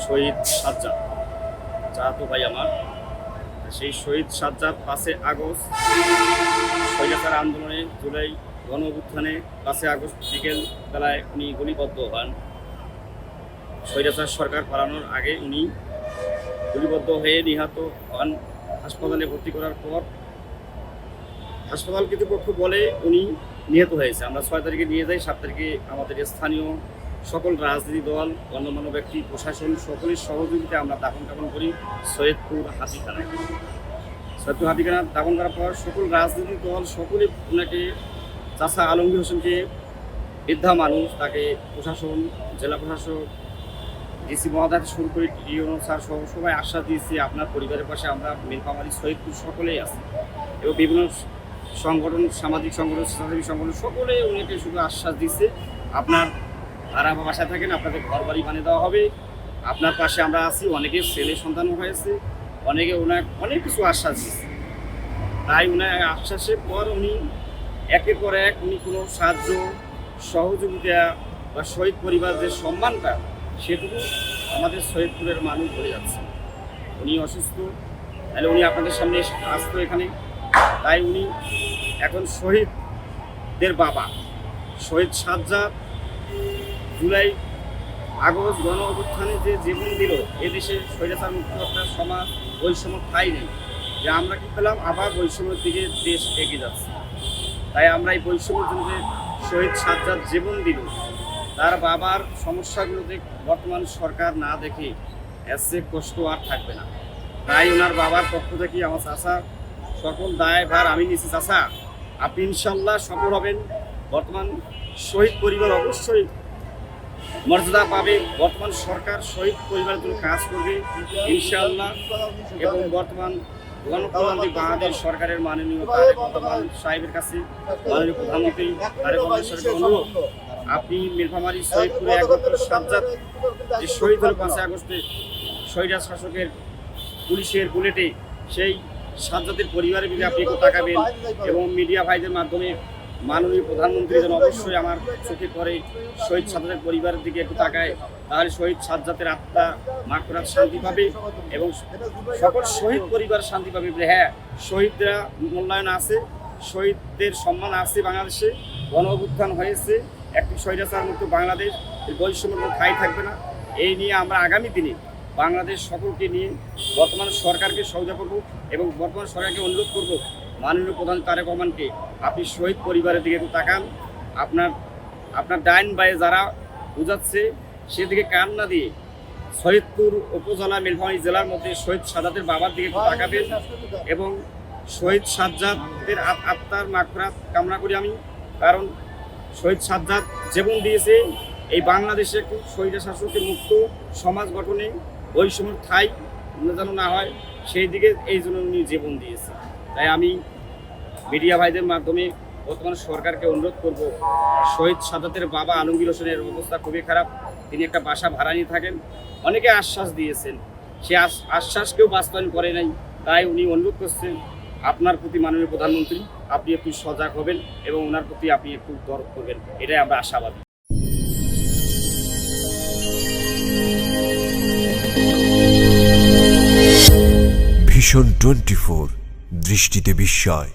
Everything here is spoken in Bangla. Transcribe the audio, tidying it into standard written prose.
শহীদ সাজ্জাদ চাহাতো ভাই আমার। সেই শহীদ সাজ্জাদ 5 আগস্ট স্বৈরাচার আন্দোলনে, জুলাই গণ অভ্যুত্থানে 5 আগস্ট বিকেল বেলায় উনি গুলিবদ্ধ হন। স্বৈরাচার সরকার পালানোর আগে উনি গুলিবদ্ধ হয়ে নিহত হন। হাসপাতালে ভর্তি করার পর হাসপাতাল কর্তৃপক্ষ বলে উনি নিহত হয়েছে। আমরা 6 তারিখে নিয়ে যাই। 7 তারিখে আমাদের স্থানীয় সকল রাজনীতি দল, গণ্যমান্য ব্যক্তি, প্রশাসন সকলের সহযোগিতায় আমরা দাফন করি সৈয়দপুর হাতিখানায়। সৈয়দপুর হাতিখানা দাফন করার পর সকল রাজনীতি দল সকলে ওনাকে, চাচা আলমগীর হোসেনকে, বৃদ্ধা মানুষ, তাকে প্রশাসন, জেলা প্রশাসক, ডিসি মহোদয় শুরু করে ইউনো স্যার সহ সবাই আশ্বাস দিয়েছি আপনার পরিবারের পাশে আমরা নীলফামারী সৈয়দপুর সকলেই আছি। এবং বিভিন্ন সংগঠন, সামাজিক সংগঠন, স্বেচ্ছাসেবী সংগঠন সকলে উনিকে শুধু আশ্বাস দিচ্ছে আপনার তারা বাসায় থাকেন, আপনাদের ঘর বাড়ি বানিয়ে দেওয়া হবে, আপনার পাশে আমরা আছি। অনেকের ছেলে সন্তানও হয়েছে, অনেকে ওনার অনেক কিছু আশ্বাস দিচ্ছে। তাই ওনার আশ্বাসের পর উনি একের পর এক উনি কোনো সাহায্য সহযোগিতা বা শহীদ পরিবার যে সম্মানটা সেটুকু আমাদের সৈয়দপুরের মানুষ বলে যাচ্ছে। উনি অসুস্থ, তাহলে উনি আপনাদের সামনে আসতো এখানে। তাই উনি এখন শহীদদের বাবা শহীদ সাজ্জাদ জুলাই আগস্ট গণ অভ্যুত্থানে যে জীবন দিল, এদেশে স্বৈরাচার মুক্ত একটা সমাজ, বৈষম্য ঠাঁই নেই। যে আমরা কি পেলাম, আবার বৈষম্যের দিকে দেশ এগিয়ে যাচ্ছে। তাই আমরা এই বৈষম্যের জন্য যে শহীদ সাজ্জাদ জীবন দিল, তার বাবার সমস্যাগুলোতে বর্তমান সরকার না দেখে এর চেয়ে কষ্ট আর থাকবে না। তাই ওনার বাবার পক্ষ থেকে আমার চাচা সকল দায়ভার আমি নিচ্ছি। চাচা, আপনি ইনশাল্লাহ সফল হবেন। বর্তমান শহীদ পরিবার অবশ্যই মর্যাদা পাবে। বর্তমান সরকার শহীদ পরিবারের জন্য কাজ করবে ইনশাআল্লাহ। এবং বর্তমান গণপ্রজাতন্ত্রী বাংলাদেশ সরকারের মাননীয় তারেক রহমান সাহেবের কাছে, মাননীয় প্রধানমন্ত্রী তারেক রহমান সাহেবের অনুরোধ, আপনি নীলফামারী সৈয়দপুরে একমাত্র সাজ্জাদ যে শহীদ হল 5 আগস্টে স্বৈরাচার শাসকের পুলিশের বুলেটে, সেই সাজ্জাদের পরিবারের দিকে আপনি একটু তাকাবেন। এবং মিডিয়া ভাইদের মাধ্যমে মাননীয় প্রধানমন্ত্রী যেন অবশ্যই আমার চোখে পড়ে শহীদ সাজ্জাদের পরিবারের দিকে একটু তাকায়, তাহলে শহীদ সাজ্জাদের আত্মা মাগফিরাত শান্তি পাবে এবং সকল শহীদ পরিবার শান্তি পাবে। হ্যাঁ, শহীদরা মূল্যায়ন আছে, শহীদদের সম্মান আছে। বাংলাদেশে গণ অভ্যুত্থান হয়েছে, একটি স্বৈরাচার মুক্ত বাংলাদেশ, বৈষম্যের ঠাঁই থাকবে না। এই নিয়ে আমরা আগামী দিনে বাংলাদেশ সকলকে নিয়ে বর্তমান সরকারকে সহযোগিতা করব এবং বর্তমান সরকারকে অনুরোধ করব, মাননীয় প্রধান তারেক রহমানকে আপনি শহীদ পরিবারের দিকে একটু তাকান। আপনার ডাইন বায়ে যারা বুঝাচ্ছে সেদিকে কান না দিয়ে সৈয়দপুর উপজেলা, নীলফামারী জেলার মধ্যে শহীদ সাজ্জাদের বাবার দিকে একটু তাকাবেন এবং শহীদ সাজ্জাদের আত্মার মাগফিরাত কামনা করি আমি। কারণ শহীদ সাজ্জাদ জীবন দিয়েছে এই বাংলাদেশে একটু স্বৈরাচার শাসকের মুক্ত সমাজ গঠনে, বৈষম্য ঠাঁই যেন না হয় সেই দিকে এই জন্য উনি জীবন দিয়েছে। তাই আমি মিডিয়া ভাইদের মাধ্যমে বর্তমান সরকারকে অনুরোধ করব, শহীদ সাজ্জাদের বাবা আলমগীর হোসেনের অবস্থা খুবই খারাপ। তিনি একটা বাসা ভাড়া নিয়ে থাকেন। অনেকে আশ্বাস দিয়েছেন, সে আশ্বাস কেউ বাস্তবায়ন করে নাই। তাই উনি অনুরোধ করছেন আপনার প্রতি, মাননীয় প্রধানমন্ত্রী, আপনি একটু সজাগ হবেন এবং ওনার প্রতি আপনি একটু দরদ করবেন, এটাই আমরা আশাবাদী। ভিশন 24 দৃষ্টিতে বিস্ময়।